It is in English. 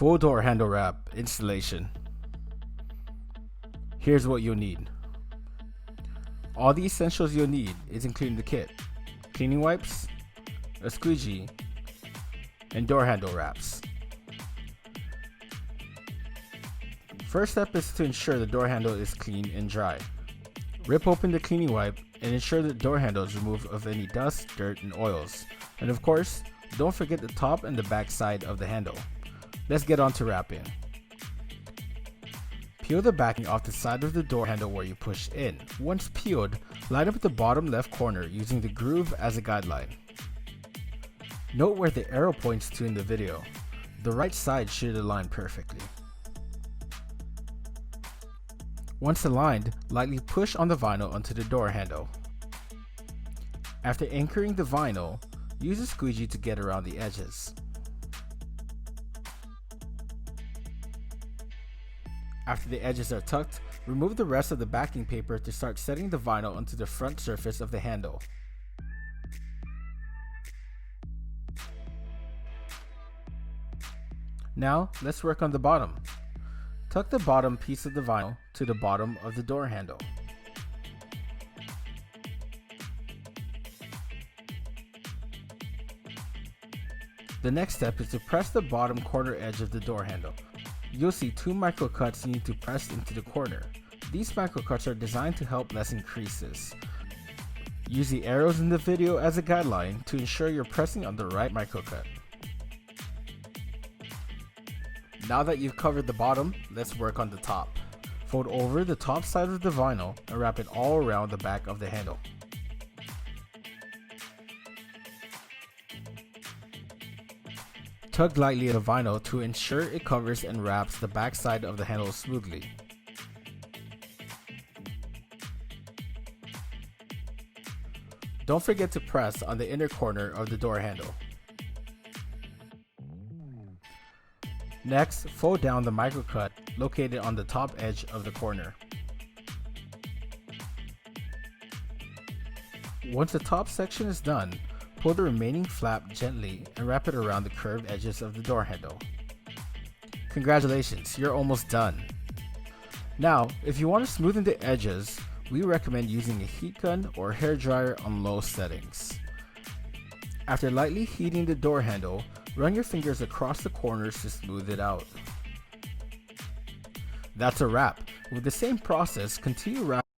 Full door handle wrap installation. Here's what you'll need. All the essentials you'll need is including the kit: cleaning wipes, a squeegee, and door handle wraps. First step is to ensure the door handle is clean and dry. Rip open the cleaning wipe and ensure the door handle is removed of any dust, dirt, and oils. And of course, don't forget the top and the back side of the handle. Let's get on to wrapping. Peel the backing off the side of the door handle where you push in. Once peeled, line up the bottom left corner using the groove as a guideline. Note where the arrow points to in the video. The right side should align perfectly. Once aligned, lightly push on the vinyl onto the door handle. After anchoring the vinyl, use a squeegee to get around the edges. After the edges are tucked, remove the rest of the backing paper to start setting the vinyl onto the front surface of the handle. Now, let's work on the bottom. Tuck the bottom piece of the vinyl to the bottom of the door handle. The next step is to press the bottom corner edge of the door handle. You'll see 2 microcuts you need to press into the corner. These microcuts are designed to help lessen creases. Use the arrows in the video as a guideline to ensure you're pressing on the right microcut. Now that you've covered the bottom, let's work on the top. Fold over the top side of the vinyl and wrap it all around the back of the handle. Tug lightly at the vinyl to ensure it covers and wraps the back side of the handle smoothly. Don't forget to press on the inner corner of the door handle. Next, fold down the microcut located on the top edge of the corner. Once the top section is done, pull the remaining flap gently and wrap it around the curved edges of the door handle. Congratulations, you're almost done. Now, if you want to smoothen the edges, we recommend using a heat gun or hairdryer on low settings. After lightly heating the door handle, run your fingers across the corners to smooth it out. That's a wrap. With the same process, continue wrapping